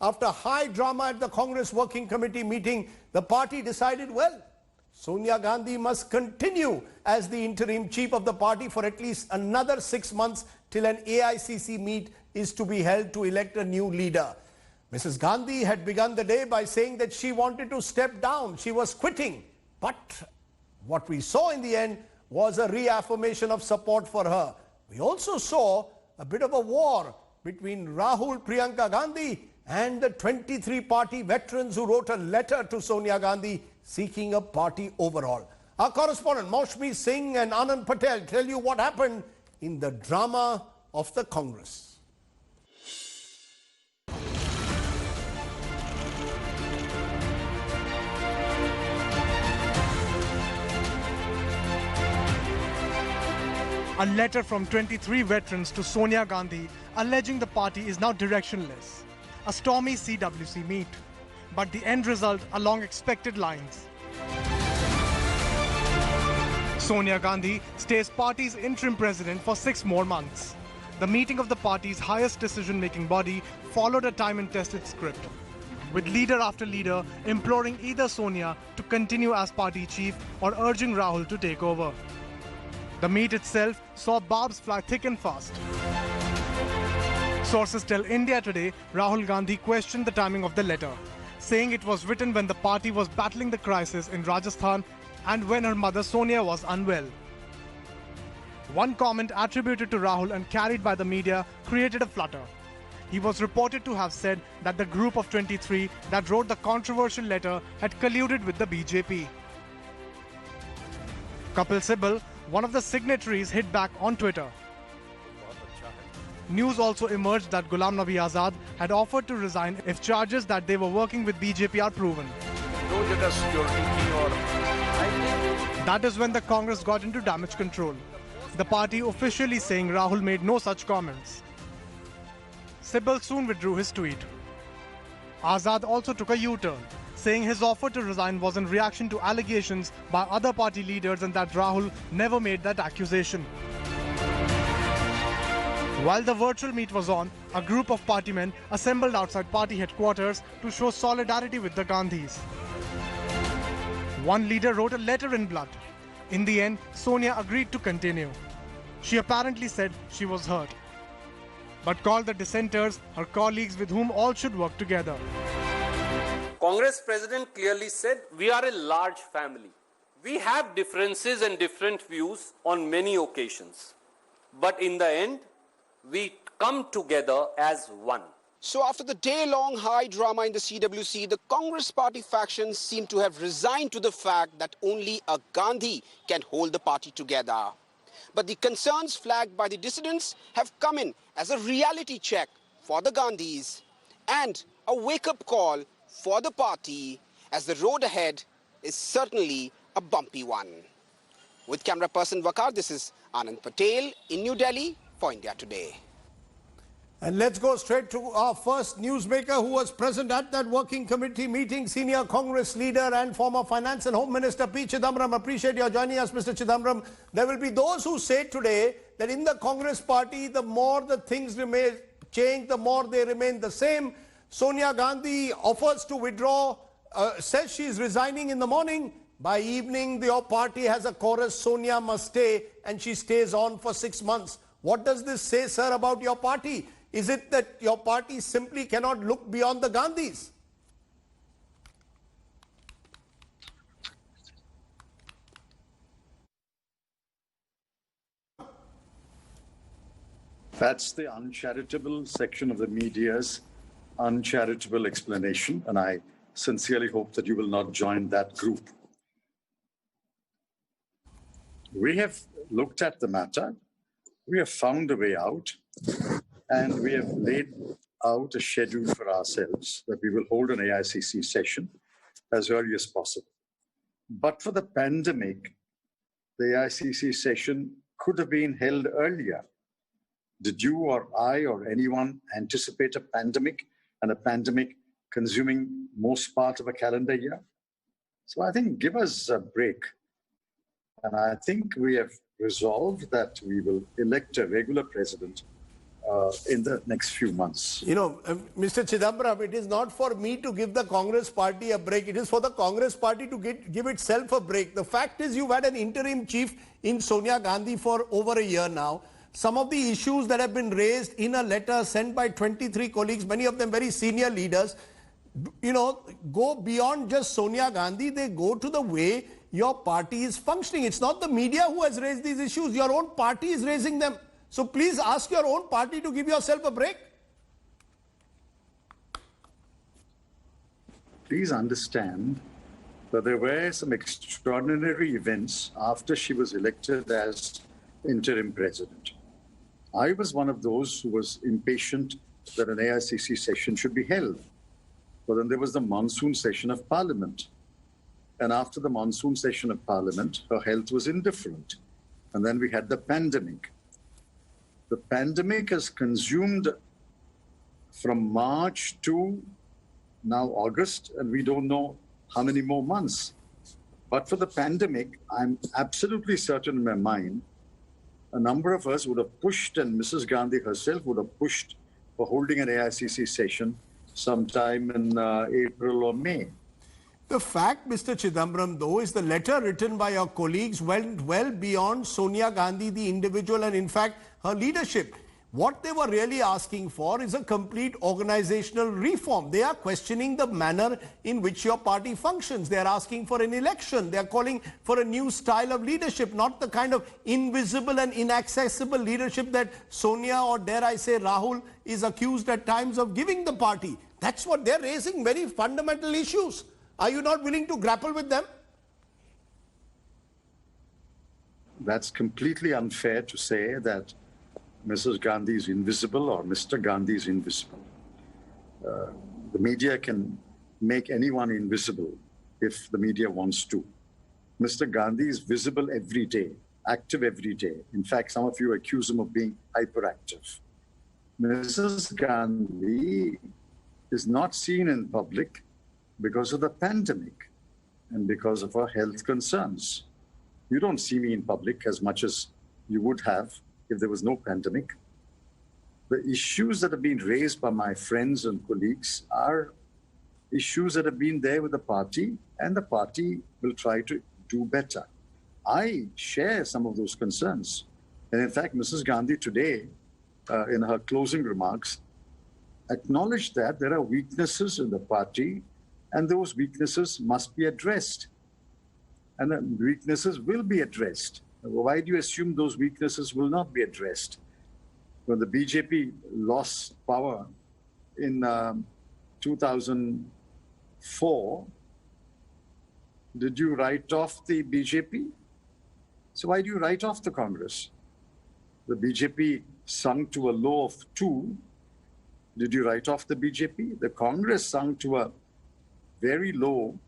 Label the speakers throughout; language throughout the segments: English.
Speaker 1: After high drama at the Congress Working Committee meeting, the party decided, well, Sonia Gandhi must continue as the interim chief of the party for at least another 6 months till an AICC meet is to be held to elect a new leader. Mrs. Gandhi had begun the day by saying that she wanted to step down. She was quitting. But what we saw in the end was a reaffirmation of support for her. We also saw a bit of a war between Rahul Priyanka Gandhi and the 23 party veterans who wrote a letter to Sonia Gandhi seeking a party overhaul. Our correspondent Maushmi Singh and Anand Patel tell you what happened in the drama of the Congress.
Speaker 2: A letter from 23 veterans to Sonia Gandhi alleging the party is now directionless. A stormy CWC meet. But the end result along expected lines. Sonia Gandhi stays party's interim president for 6 more months. The meeting of the party's highest decision-making body followed a time and tested script, with leader after leader imploring either Sonia to continue as party chief or urging Rahul to take over. The meet itself saw barbs fly thick and fast. Sources tell India Today Rahul Gandhi questioned the timing of the letter, saying it was written when the party was battling the crisis in Rajasthan and when her mother Sonia was unwell. One comment attributed to Rahul and carried by the media created a flutter. He was reported to have said that the group of 23 that wrote the controversial letter had colluded with the BJP. Kapil Sibal, one of the signatories, hit back on Twitter. News also emerged that Ghulam Nabi Azad had offered to resign if charges that they were working with BJP are proven. That is when the Congress got into damage control, the party officially saying Rahul made no such comments. Sibal soon withdrew his tweet. Azad also took a U-turn, saying his offer to resign was in reaction to allegations by other party leaders and that Rahul never made that accusation. While the virtual meet was on, a group of party men assembled outside party headquarters to show solidarity with the Gandhis. One leader wrote a letter in blood. In the end, Sonia agreed to continue. She apparently said she was hurt, but called the dissenters her colleagues with whom all should work together.
Speaker 3: Congress President clearly said, we are a large family. We have differences and different views on many occasions. But in the end, we come together as one.
Speaker 4: So after the day-long high drama in the CWC, the Congress party factions seem to have resigned to the fact that only a Gandhi can hold the party together. But the concerns flagged by the dissidents have come in as a reality check for the Gandhis and a wake-up call for the party, as the road ahead is certainly a bumpy one. With camera person Vakar, this is Anand Patel in New Delhi for India Today.
Speaker 1: And let's go straight to our first newsmaker who was present at that working committee meeting, senior Congress leader and former Finance and Home Minister P. Chidambaram. Appreciate your joining us, Mr. Chidambaram. There will be those who say today that in the Congress party, the more the things remain change, the more they remain the same. Sonia Gandhi offers to withdraw, says she is resigning in the morning. By evening, your party has a chorus, Sonia must stay, and she stays on for 6 months. What does this say, sir, about your party? Is it that your party simply cannot look beyond the Gandhis?
Speaker 5: That's the uncharitable section of the media's uncharitable explanation, and I sincerely hope that you will not join that group. We have looked at the matter, we have found a way out, and we have laid out a schedule for ourselves that we will hold an AICC session as early as possible. But for the pandemic, the AICC session could have been held earlier. Did you or I or anyone anticipate a pandemic and a pandemic consuming most part of a calendar year? So I think give us a break. And I think we have resolved that we will elect a regular president in the next few months.
Speaker 1: You know, Mr. Chidambaram, it is not for me to give the Congress party a break. It is for the Congress party to give itself a break. The fact is you've had an interim chief in Sonia Gandhi for over a year now. Some of the issues that have been raised in a letter sent by 23 colleagues, many of them very senior leaders, you know, go beyond just Sonia Gandhi. They go to the way your party is functioning. It's not the media who has raised these issues. Your own party is raising them. So please ask your own party to give yourself a break.
Speaker 5: Please understand that there were some extraordinary events after she was elected as interim president. I was one of those who was impatient that an AICC session should be held. But then there was the monsoon session of Parliament. And after the monsoon session of Parliament, her health was indifferent. And then we had the pandemic. The pandemic has consumed from March to now August, and we don't know how many more months. But for the pandemic, I'm absolutely certain in my mind, a number of us would have pushed, and Mrs. Gandhi herself would have pushed for holding an AICC session sometime in April or May.
Speaker 1: The fact, Mr. Chidambaram, though, is the letter written by your colleagues went well beyond Sonia Gandhi, the individual, and in fact, her leadership. What they were really asking for is a complete organizational reform. They are questioning the manner in which your party functions. They are asking for an election. They are calling for a new style of leadership, not the kind of invisible and inaccessible leadership that Sonia, or dare I say Rahul, is accused at times of giving the party. That's what they're raising, very fundamental issues. Are you not willing to grapple with them?
Speaker 5: That's completely unfair to say that Mrs. Gandhi is invisible or Mr. Gandhi is invisible. The media can make anyone invisible if the media wants to. Mr. Gandhi is visible every day, active every day. In fact, some of you accuse him of being hyperactive. Mrs. Gandhi is not seen in public because of the pandemic and because of her health concerns. You don't see me in public as much as you would have if there was no pandemic. The issues that have been raised by my friends and colleagues are issues that have been there with the party, and the party will try to do better. I share some of those concerns. And in fact, Mrs. Gandhi today, in her closing remarks, acknowledged that there are weaknesses in the party, and those weaknesses must be addressed. And the weaknesses will be addressed. Why do you assume those weaknesses will not be addressed? When the BJP lost power in 2004, did you write off the BJP? So why do you write off the Congress? The BJP sunk to a low of 2. Did you write off the BJP? The Congress sunk to a very low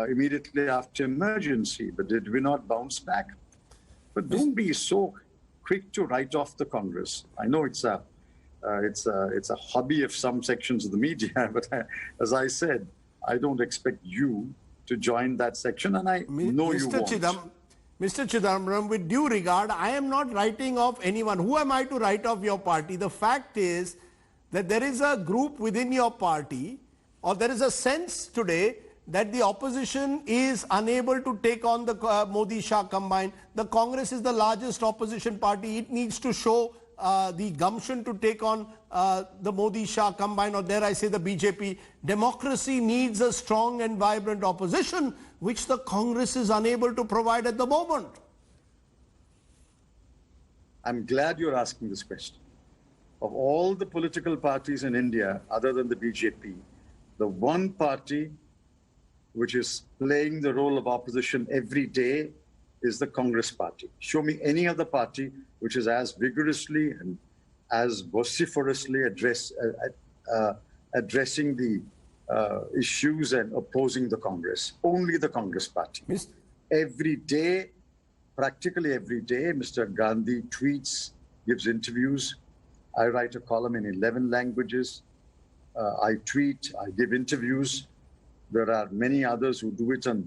Speaker 5: immediately after emergency, but did we not bounce back? But don't be so quick to write off the Congress. I know it's a hobby of some sections of the media, but as I said, I don't expect you to join that section, and I know you won't.
Speaker 1: Mr. Chidambaram, with due regard, I am not writing off anyone. Who am I to write off your party? The fact is that there is a group within your party, or there is a sense today that the opposition is unable to take on the Modi-Shah combine. The Congress is the largest opposition party. It needs to show the gumption to take on the Modi-Shah combine, or dare I say the BJP. Democracy needs a strong and vibrant opposition, which the Congress is unable to provide at the moment.
Speaker 5: I'm glad you're asking this question. Of all the political parties in India, other than the BJP, the one party which is playing the role of opposition every day is the Congress party. Show me any other party which is as vigorously and as vociferously addressing the issues and opposing the Congress. Only the Congress party. Every day, practically every day, Mr. Gandhi tweets, gives interviews. I write a column in 11 languages. I tweet, I give interviews. There are many others who do it in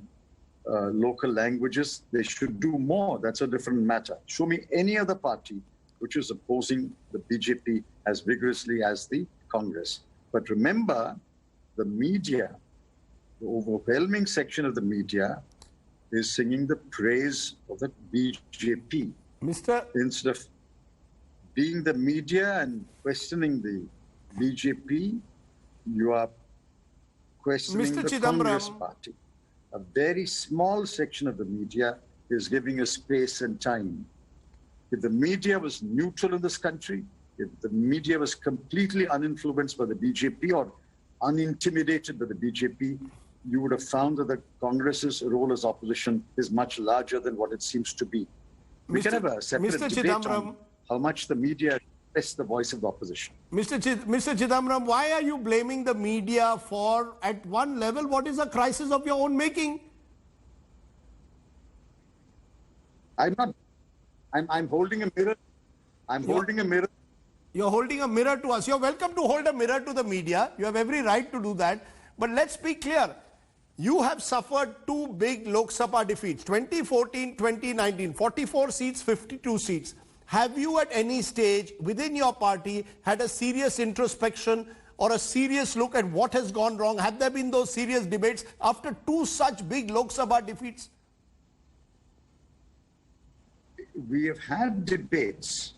Speaker 5: local languages. They should do more. That's a different matter. Show me any other party which is opposing the BJP as vigorously as the Congress. But remember, the media, the overwhelming section of the media is singing the praise of the BJP. Instead of being the media and questioning the BJP, you are questioning the Congress party. A very small section of the media is giving us space and time. If the media was neutral in this country, if the media was completely uninfluenced by the BJP or unintimidated by the BJP, you would have found that the Congress's role as opposition is much larger than what it seems to be. We can have a separate debate on how much the media is the voice of the opposition.
Speaker 1: Mr. Chidambaram, why are you blaming the media for, at one level, what is a crisis of your own making?
Speaker 5: I'm not. I'm holding a mirror. Holding a mirror.
Speaker 1: You're holding a mirror to us. You're welcome to hold a mirror to the media. You have every right to do that. But let's be clear. You have suffered two big Lok Sabha defeats, 2014, 2019, 44 seats, 52 seats. Have you at any stage within your party had a serious introspection or a serious look at what has gone wrong? Have there been those serious debates after two such big Lok Sabha defeats?
Speaker 5: We have had debates,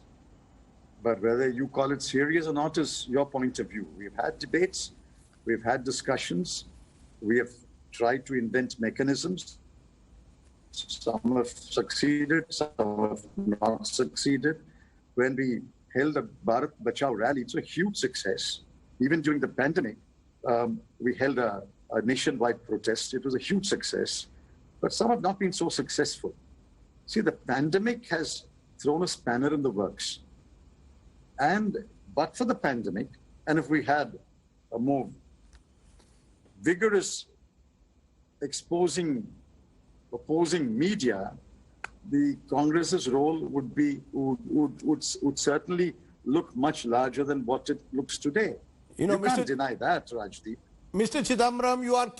Speaker 5: but whether you call it serious or not is your point of view. We've had debates, we've had discussions, we have tried to invent mechanisms. Some have succeeded, some have not succeeded. When we held a Bharat Bachao rally, it's a huge success. Even during the pandemic, we held a nationwide protest. It was a huge success, but some have not been so successful. See, the pandemic has thrown a spanner in the works. But for the pandemic, and if we had a more vigorous opposing media, the Congress's role would certainly look much larger than what it looks today. You can't deny that, Rajdeep.
Speaker 1: Mr. Chidambaram, you are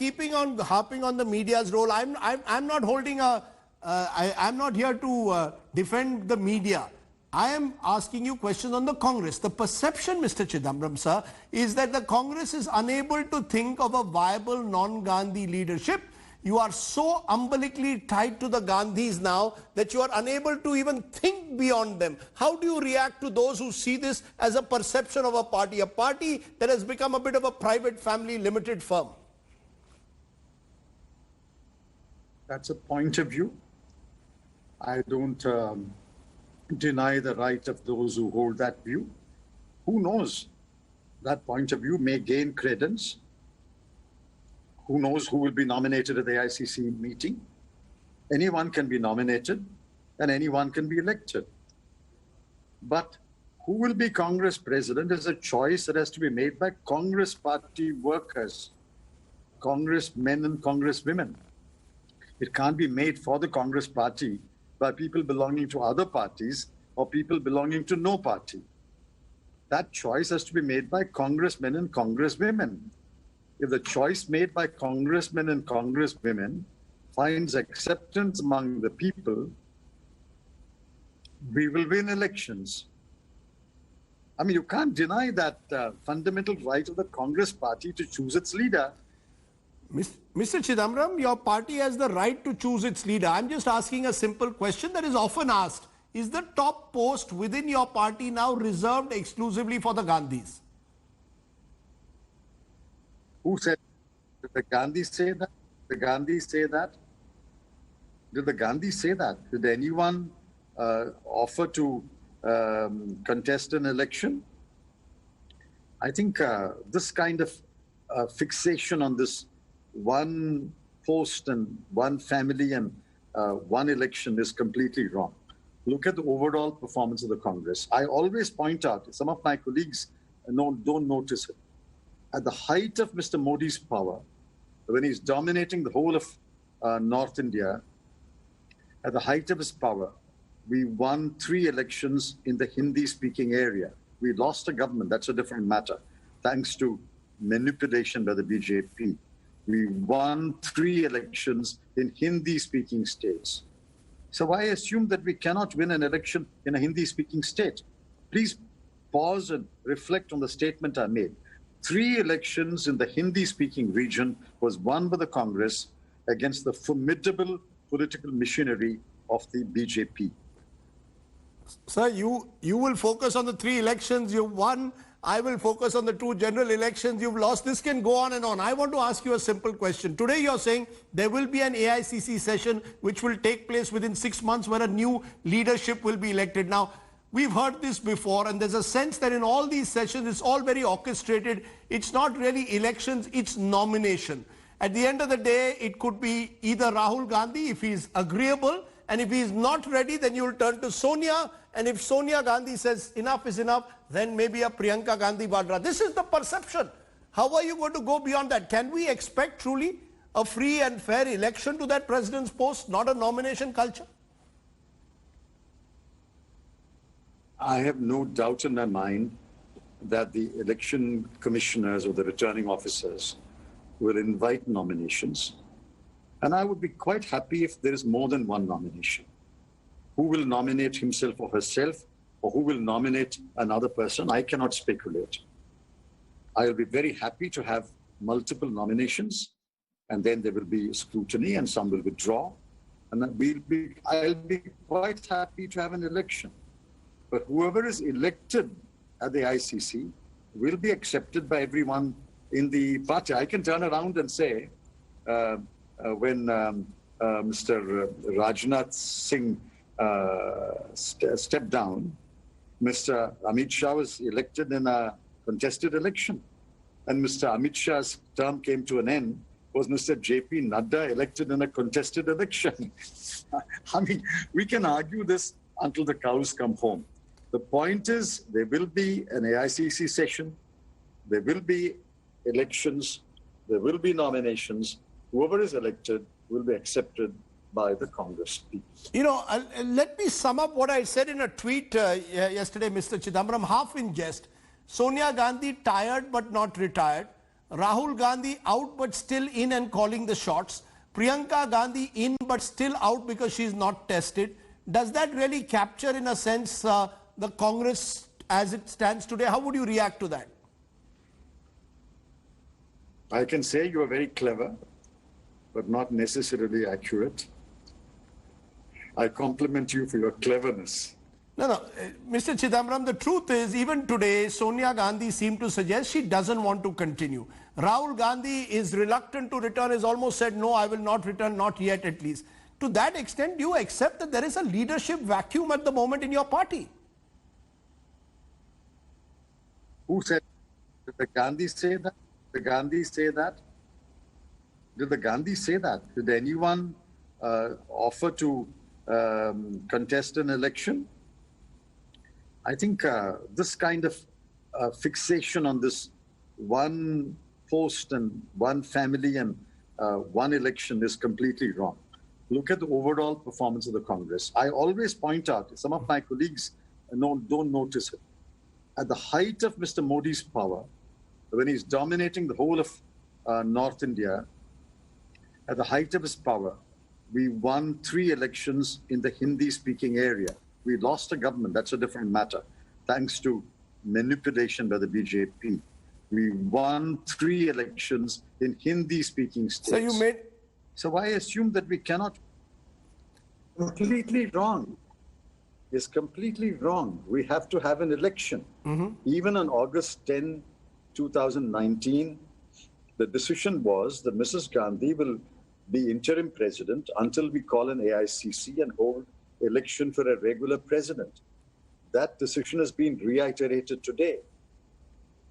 Speaker 1: harping on the media's role. I'm not holding I'm not here to defend the media. I am asking you questions on the Congress. The perception, Mr. Chidambaram, sir, is that the Congress is unable to think of a viable non-Gandhi leadership. You are so umbilically tied to the Gandhis now that you are unable to even think beyond them. How do you react to those who see this as a perception of a party that has become a bit of a private family limited firm?
Speaker 5: That's a point of view. I don't deny the right of those who hold that view. Who knows? That point of view may gain credence. Who knows who will be nominated at the ICC meeting? Anyone can be nominated and anyone can be elected. But who will be Congress president is a choice that has to be made by Congress party workers, congressmen and congresswomen. It can't be made for the Congress party by people belonging to other parties or people belonging to no party. That choice has to be made by congressmen and congresswomen. If the choice made by congressmen and congresswomen finds acceptance among the people, we will win elections. I mean, you can't deny that fundamental right of the Congress party to choose its leader.
Speaker 1: Mr. Chidambaram, your party has the right to choose its leader. I'm just asking a simple question that is often asked. Is the top post within your party now reserved exclusively for the Gandhis?
Speaker 5: Who said? Did the Gandhis say that? The Gandhis say that? Did the Gandhis say that? Did anyone offer to contest an election? I think this kind of fixation on this one post and one family and one election is completely wrong. Look at the overall performance of the Congress. I always point out, some of my colleagues don't notice it. At the height of Mr. Modi's power, when he's dominating the whole of North India, at the height of his power, we won 3 elections in the Hindi-speaking area. We lost a government, that's a different matter, thanks to manipulation by the BJP. We won 3 elections in Hindi-speaking states. So why assume that we cannot win an election in a Hindi-speaking state? Please pause and reflect on the statement I made. 3 elections in the Hindi-speaking region was won by the Congress against the formidable political machinery of the BJP.
Speaker 1: Sir, you will focus on the 3 elections you've won. I will focus on the 2 general elections you've lost. This can go on and on. I want to ask you a simple question. Today you're saying there will be an AICC session which will take place within 6 months where a new leadership will be elected. Now, we've heard this before, and there's a sense that in all these sessions it's all very orchestrated. It's not really elections, it's nomination. At the end of the day, it could be either Rahul Gandhi if he's agreeable, and if he's not ready, then you'll turn to Sonia. And if Sonia Gandhi says enough is enough, then maybe a Priyanka Gandhi Vadra. This is the perception. How are you going to go beyond that? Can we expect truly a free and fair election to that president's post, not a nomination culture?
Speaker 5: I have no doubt in my mind that the election commissioners or the returning officers will invite nominations. And I would be quite happy if there is more than one nomination. Who will nominate himself or herself, or who will nominate another person, I cannot speculate. I will be very happy to have multiple nominations, and then there will be scrutiny and some will withdraw. And then I'll be quite happy to have an election. But whoever is elected at the ICC will be accepted by everyone in the party. I can turn around and say, when Mr. Rajnath Singh stepped down, Mr. Amit Shah was elected in a contested election. And Mr. Amit Shah's term came to an end, was Mr. J.P. Nadda elected in a contested election. I mean, we can argue this until the cows come home. The point is, there will be an AICC session, there will be elections, there will be nominations. Whoever is elected will be accepted by the Congress people.
Speaker 1: You know, let me sum up what I said in a tweet yesterday, Mr. Chidambaram, half in jest. Sonia Gandhi tired but not retired. Rahul Gandhi out but still in and calling the shots. Priyanka Gandhi in but still out because she's not tested. Does that really capture, in a sense, the Congress as it stands today? How would you react to that?
Speaker 5: I can say you are very clever, but not necessarily accurate. I compliment you for your cleverness.
Speaker 1: No, Mr. Chidambaram, the truth is, even today, Sonia Gandhi seemed to suggest she doesn't want to continue. Rahul Gandhi is reluctant to return, has almost said, no, I will not return, not yet at least. To that extent, do you accept that there is a leadership vacuum at the moment in your party?
Speaker 5: Who said? Did the Gandhi say that? Did the Gandhi say that? Did the Gandhi say that? Did anyone offer to contest an election? I think this kind of fixation on this one post and one family and one election is completely wrong. Look at the overall performance of the Congress. I always point out, some of my colleagues don't notice it. At the height of Mr. Modi's power, when he's dominating the whole of North India, at the height of his power, we won 3 elections in the Hindi-speaking area. We lost a government, that's a different matter, thanks to manipulation by the BJP. We won 3 elections in Hindi-speaking states. So I assume that we cannot. Completely wrong. It's completely wrong. We have to have an election. Even on August 10, 2019, the decision was that Mrs. Gandhi will be interim president until we call an AICC and hold election for a regular president. That decision has been reiterated today.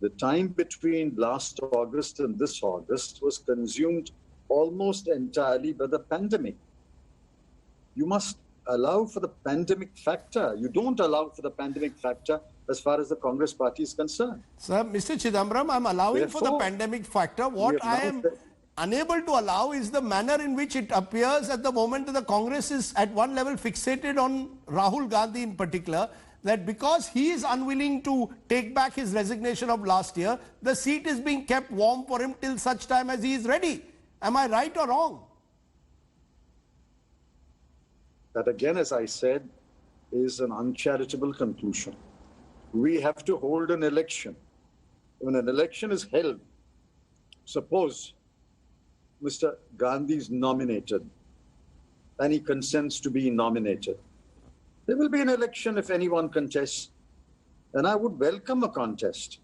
Speaker 5: The time between last August and this August was consumed almost entirely by the pandemic. You must allow for the pandemic factor. You don't allow for the pandemic factor as far as the Congress party is concerned.
Speaker 1: Sir, Mr. Chidambaram, I'm allowing for the pandemic factor. What I am unable to allow is the manner in which it appears at the moment that the Congress is at one level fixated on Rahul Gandhi in particular, that because he is unwilling to take back his resignation of last year, the seat is being kept warm for him till such time as he is ready. Am I right or wrong?
Speaker 5: That again, as I said, is an uncharitable conclusion. we have to hold an election. When an election is held, suppose Mr. Gandhi is nominated and he consents to be nominated. There will be an election if anyone contests, and I would welcome a contest.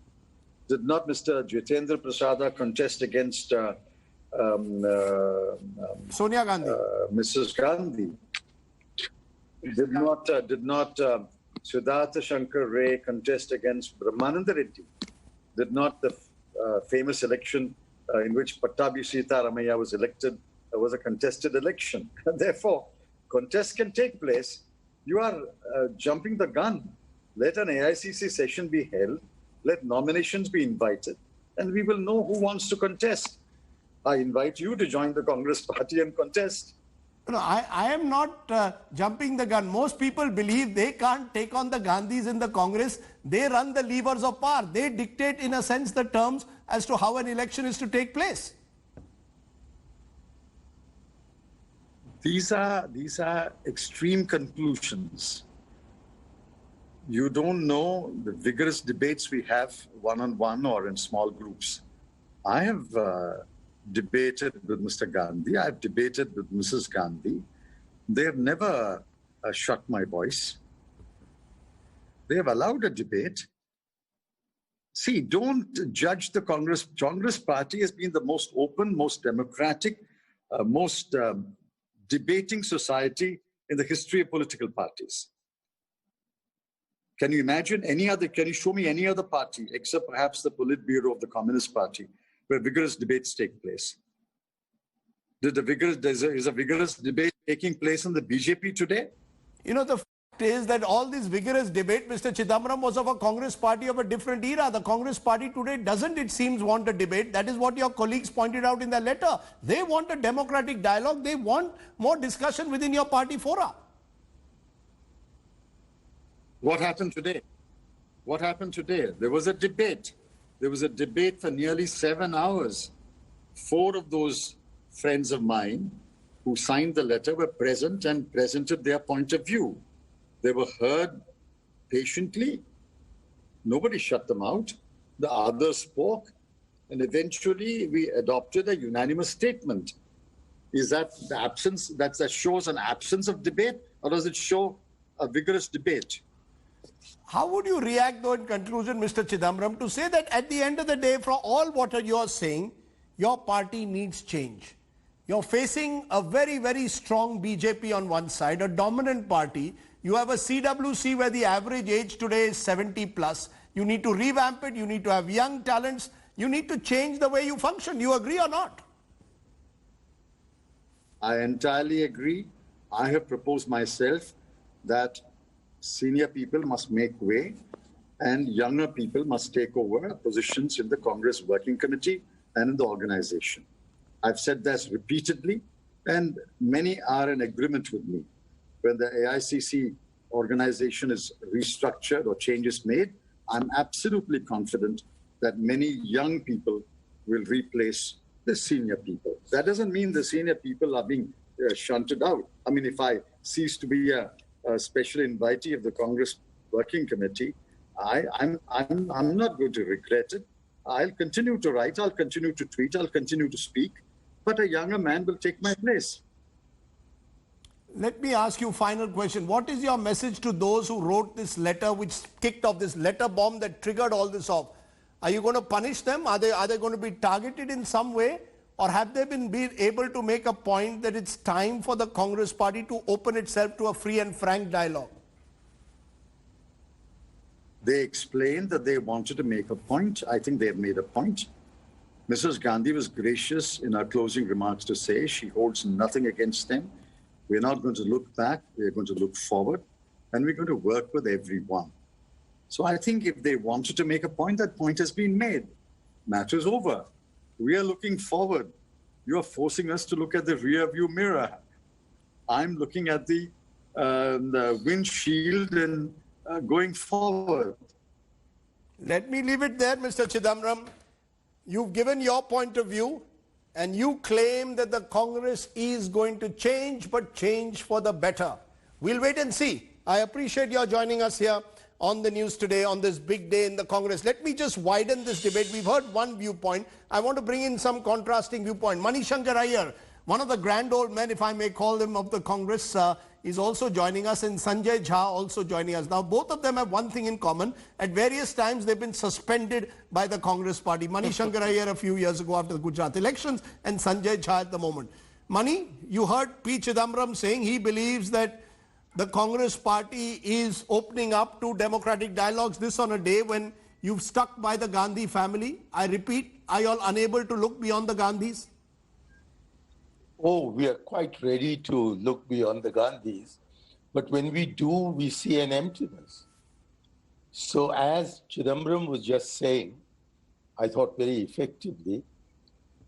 Speaker 5: Did not Mr. Jitendra Prasada contest against
Speaker 1: Sonia Gandhi.
Speaker 5: Mrs. Gandhi? Did not Siddhartha Shankar Ray contest against Brahmananda Reddy? Did not the famous election in which Pattabhi Sitaramaiah was elected was a contested election? And therefore, contests can take place. You are jumping the gun. Let an AICC session be held. Let nominations be invited, and we will know who wants to contest. I invite you to join the Congress party and contest.
Speaker 1: No, I am not jumping the gun. Most people believe they can't take on the Gandhis in the Congress. They run the levers of power. They dictate, in a sense, the terms as to how an election is to take place.
Speaker 5: These are extreme conclusions. You don't know the vigorous debates we have one-on-one or in small groups. I have debated with Mr. Gandhi. I've debated with Mrs. Gandhi. They have never shut my voice. They have allowed a debate. See, don't judge the Congress. Congress party has been the most open, most democratic, most debating society in the history of political parties. Can you imagine can you show me any other party, except perhaps the Politburo of the Communist Party, where vigorous debates take place? Is a vigorous debate taking place in the BJP today?
Speaker 1: You know, the fact is that all this vigorous debate, Mr. Chidambaram, was of a Congress party of a different era. The Congress party today doesn't, it seems, want a debate. That is what your colleagues pointed out in their letter. They want a democratic dialogue. They want more discussion within your party fora.
Speaker 5: What happened today? What happened today? There was a debate. There was a debate for nearly 7 hours. 4 of those friends of mine who signed the letter were present and presented their point of view. They were heard patiently. Nobody shut them out. The others spoke, and eventually we adopted a unanimous statement. Is that the absence, that shows an absence of debate, or does it show a vigorous debate?
Speaker 1: How would you react, though, in conclusion, Mr. Chidambaram, to say that at the end of the day, for all what you are saying, your party needs change? You're facing a very, very strong BJP on one side, a dominant party. You have a CWC where the average age today is 70 plus. You need to revamp it. You need to have young talents. You need to change the way you function. You agree or not?
Speaker 5: I entirely agree. I have proposed myself that senior people must make way and younger people must take over positions in the Congress Working Committee and in the organization. I've said this repeatedly, and many are in agreement with me. When the AICC organization is restructured or changes made, I'm absolutely confident that many young people will replace the senior people. That doesn't mean the senior people are being shunted out. I mean, if I cease to be a special invitee of the Congress Working Committee, I'm not going to regret it. I'll continue to write, I'll continue to tweet, I'll continue to speak, but a younger man will take my place.
Speaker 1: Let me ask you a final question. What is your message to those who wrote this letter, which kicked off this letter bomb that triggered all this off? Are you going to punish them? Are they going to be targeted in some way? Or have they been able to make a point that it's time for the Congress party to open itself to a free and frank dialogue?
Speaker 5: They explained that they wanted to make a point. I think they have made a point. Mrs. Gandhi was gracious in her closing remarks to say she holds nothing against them. We're not going to look back. We're going to look forward. And we're going to work with everyone. So I think if they wanted to make a point, that point has been made. Matter is over. We are looking forward. You are forcing us to look at the rear view mirror. I'm looking at the windshield and going forward.
Speaker 1: Let me leave it there, Mr. Chidambaram. You've given your point of view and you claim that the Congress is going to change, but change for the better. We'll wait and see. I appreciate your joining us here on the news today on this big day in the Congress. Let me just widen this debate. We've heard one viewpoint. I want to bring in some contrasting viewpoint. Manishankar Iyer, one of the grand old men, if I may call them, of the Congress, is also joining us, and Sanjay Jha also joining us. Now, both of them have one thing in common. At various times, they've been suspended by the Congress party. Manishankar Iyer a few years ago after the Gujarat elections, and Sanjay Jha at the moment. Mani, you heard P. Chidambaram saying he believes that the Congress party is opening up to democratic dialogues, this on a day when you've stuck by the Gandhi family. I repeat, are you all unable to look beyond the Gandhis?
Speaker 6: Oh, we are quite ready to look beyond the Gandhis. But when we do, we see an emptiness. So as Chidambaram was just saying, I thought very effectively,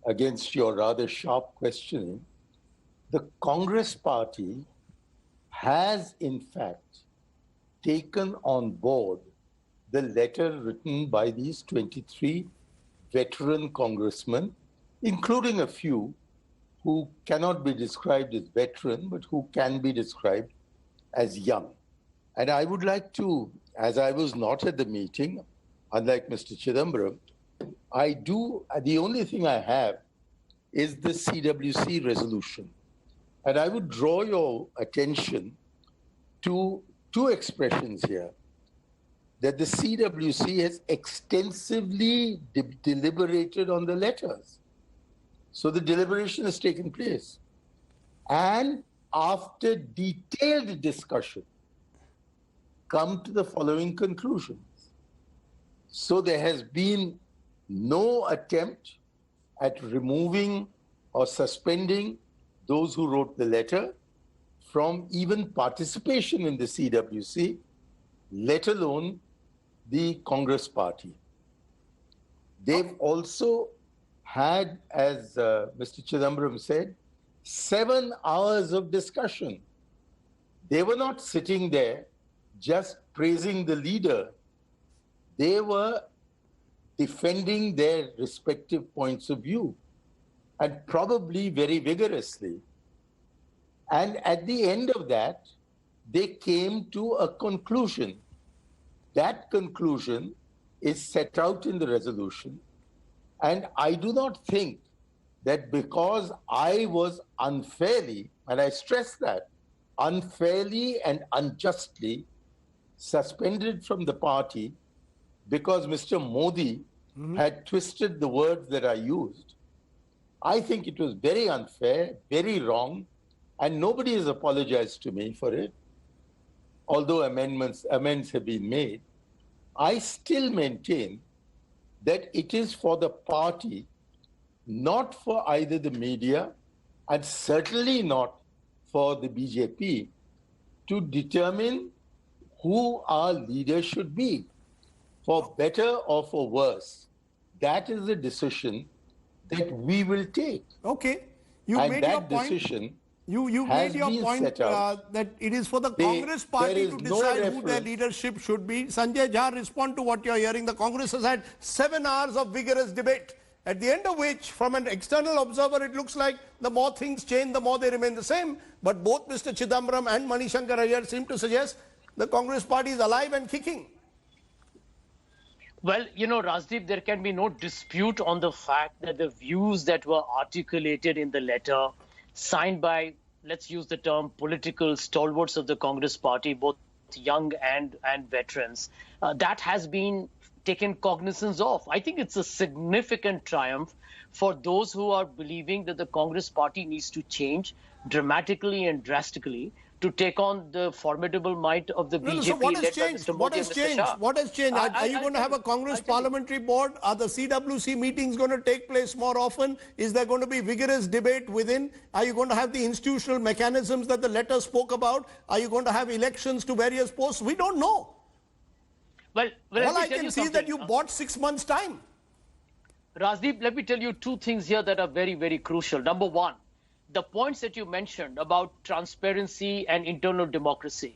Speaker 6: against your rather sharp questioning, the Congress party has in fact taken on board the letter written by these 23 veteran congressmen, including a few who cannot be described as veteran, but who can be described as young. And I would like to, as I was not at the meeting, unlike Mr. Chidambaram, the only thing I have is the CWC resolution. And I would draw your attention to two expressions here. That the CWC has extensively deliberated on the letters. So the deliberation has taken place. And after detailed discussion, come to the following conclusions. So there has been no attempt at removing or suspending those who wrote the letter from even participation in the CWC, let alone the Congress party. They've also had, as Mr. Chidambaram said, 7 hours of discussion. They were not sitting there just praising the leader. They were defending their respective points of view, and probably very vigorously. And at the end of that, they came to a conclusion. That conclusion is set out in the resolution. And I do not think that because I was unfairly, and I stress that, unfairly and unjustly suspended from the party because Mr. Modi had twisted the words that I used. I think it was very unfair, very wrong, and nobody has apologized to me for it. Although amends have been made, I still maintain that it is for the party, not for either the media, and certainly not for the BJP, to determine who our leader should be, for better or for worse. That is a decision that we will take.
Speaker 1: Okay. You
Speaker 6: and
Speaker 1: made
Speaker 6: that
Speaker 1: your point.
Speaker 6: decision
Speaker 1: You made your point that it is for the Congress party to decide who their leadership should be. Sanjay Jha, respond to what you're hearing. The Congress has had 7 hours of vigorous debate, at the end of which, from an external observer, it looks like the more things change, the more they remain the same. But both Mr. Chidambaram and Manishankar Iyer seem to suggest the Congress party is alive and kicking.
Speaker 7: Well, you know, Rajdeep, there can be no dispute on the fact that the views that were articulated in the letter signed by, let's use the term, political stalwarts of the Congress party, both young and veterans, that has been taken cognizance of. I think it's a significant triumph for those who are believing that the Congress party needs to change dramatically and drastically to take on the formidable might of the BJP.
Speaker 1: So what has changed? What has changed? What has changed? Are you going to have a Congress parliamentary board? Are the CWC meetings going to take place more often? Is there going to be vigorous debate within? Are you going to have the institutional mechanisms that the letter spoke about? Are you going to have elections to various posts? We don't know.
Speaker 7: Well,
Speaker 1: all I can see is that you bought 6 months' time.
Speaker 7: Rajdeep, let me tell you two things here that are very, very crucial. Number one, the points that you mentioned about transparency and internal democracy,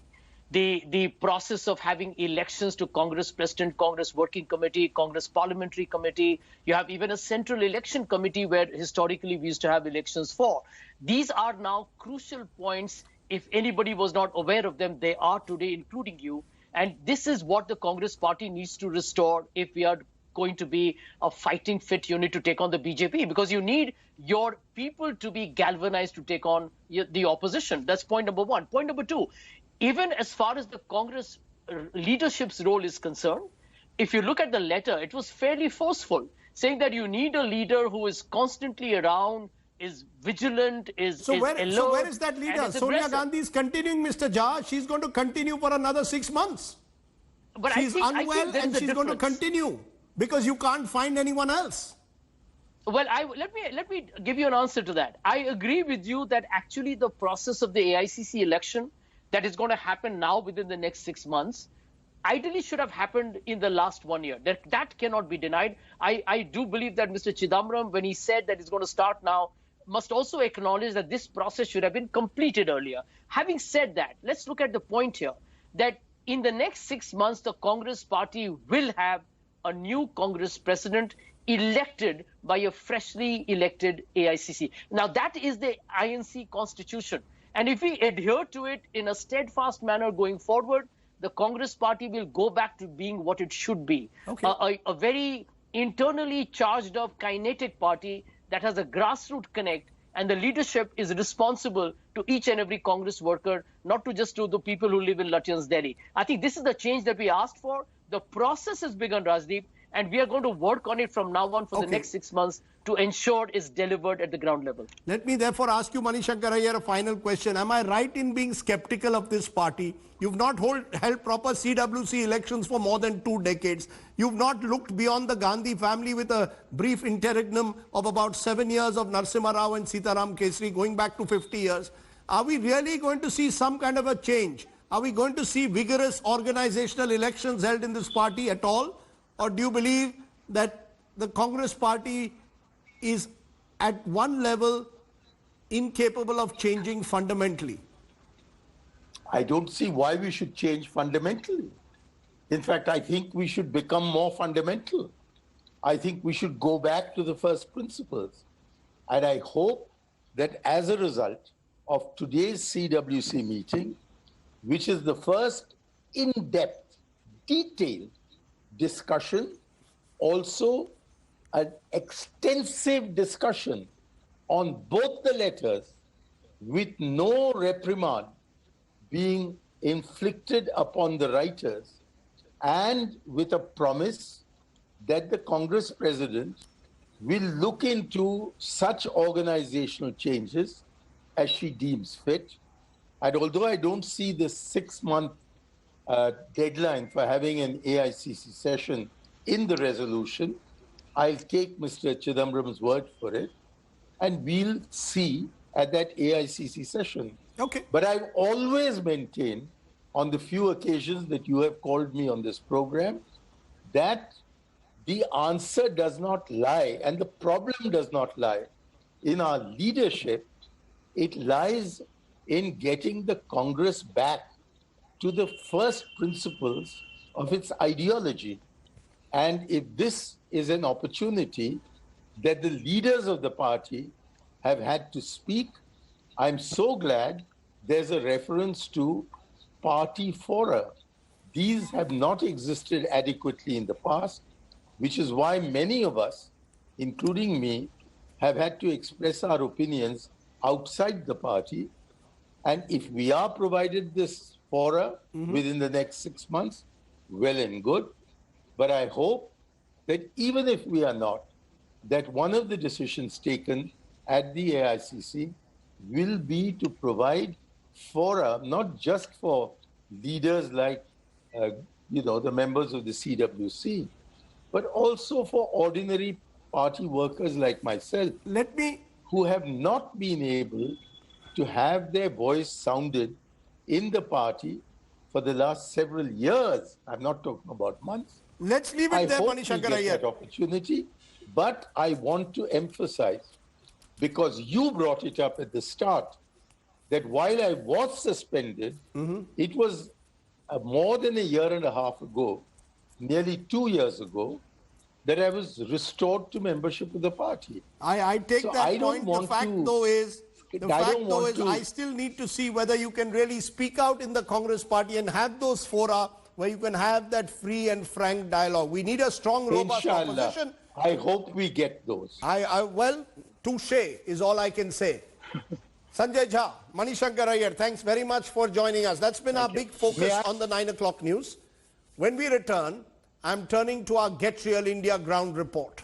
Speaker 7: the process of having elections to Congress President, Congress Working Committee, Congress Parliamentary Committee. You have even a central election committee where historically we used to have elections for. These are now crucial points. If anybody was not aware of them, they are today, including you. And this is what the Congress party needs to restore if we are going to be a fighting fit unit to take on the BJP, because you need your people to be galvanized to take on the opposition. That's point number one. Point number two, even as far as the Congress leadership's role is concerned, if you look at the letter, it was fairly forceful, saying that you need a leader who is constantly around, is vigilant, is alert.
Speaker 1: So where is that leader? Sonia Gandhi is continuing, Mr. Jha. She's going to continue for another 6 months.
Speaker 7: But
Speaker 1: she's unwell and she's going to continue because you can't find anyone else.
Speaker 7: Well, let me give you an answer to that. I agree with you that actually the process of the AICC election that is going to happen now within the next 6 months ideally should have happened in the last 1 year. That cannot be denied. I do believe that Mr. Chidambaram, when he said that it's going to start now, must also acknowledge that this process should have been completed earlier. Having said that, let's look at the point here that in the next 6 months, the Congress party will have a new Congress president elected by a freshly elected AICC. Now, that is the INC constitution. And if we adhere to it in a steadfast manner going forward, the Congress party will go back to being what it should be. Okay. A very internally charged up, kinetic party that has a grassroots connect, and the leadership is responsible to each and every Congress worker, not to just to the people who live in Lutyens, Delhi. I think this is the change that we asked for. The process has begun, Rajdeep, and we are going to work on it from now on for the next 6 months to ensure it's delivered at the ground level.
Speaker 1: Let me therefore ask you, Manishankar Iyer, a final question. Am I right in being skeptical of this party? You've not held proper CWC elections for more than 2 decades. You've not looked beyond the Gandhi family with a brief interregnum of about 7 years of Narasimha Rao and Sitaram Kesri, going back to 50 years. Are we really going to see some kind of a change? Are we going to see vigorous organizational elections held in this party at all? Or do you believe that the Congress party is at one level incapable of changing fundamentally?
Speaker 6: I don't see why we should change fundamentally. In fact, I think we should become more fundamental. I think we should go back to the first principles. And I hope that as a result of today's CWC meeting, which is the first in-depth, detailed discussion, also an extensive discussion on both the letters with no reprimand being inflicted upon the writers, and with a promise that the Congress president will look into such organizational changes as she deems fit. And although I don't see the 6-month deadline for having an AICC session in the resolution, I'll take Mr. Chidambaram's word for it, and we'll see at that AICC session.
Speaker 1: Okay.
Speaker 6: But I've always maintained, on the few occasions that you have called me on this program, that the answer does not lie, and the problem does not lie in our leadership. It lies in getting the Congress back to the first principles of its ideology. And if this is an opportunity that the leaders of the party have had to speak, I'm so glad there's a reference to party fora. These have not existed adequately in the past, which is why many of us, including me, have had to express our opinions outside the party. And if we are provided this fora within the next 6 months, well and good. But I hope that even if we are not, that one of the decisions taken at the AICC will be to provide fora, not just for leaders like, the members of the CWC, but also for ordinary party workers like myself, who have not been able to have their voice sounded in the party for the last several years. I'm not talking about months.
Speaker 1: Let's leave it there, Manishankar Iyer.
Speaker 6: That opportunity, but I want to emphasize, because you brought it up at the start, that while I was suspended, it was more than a year and a half ago, nearly 2 years ago, that I was restored to membership of the party.
Speaker 1: I take that point. The fact though is, I still need to see whether you can really speak out in the Congress party and have those fora where you can have that free and frank dialogue. We need a strong, robust opposition.
Speaker 6: I hope we get those.
Speaker 1: Well, touche is all I can say. Sanjay Jha, Manishankar Iyer, thanks very much for joining us. That's been our big focus on the 9 o'clock news. When we return, I'm turning to our Get Real India ground report.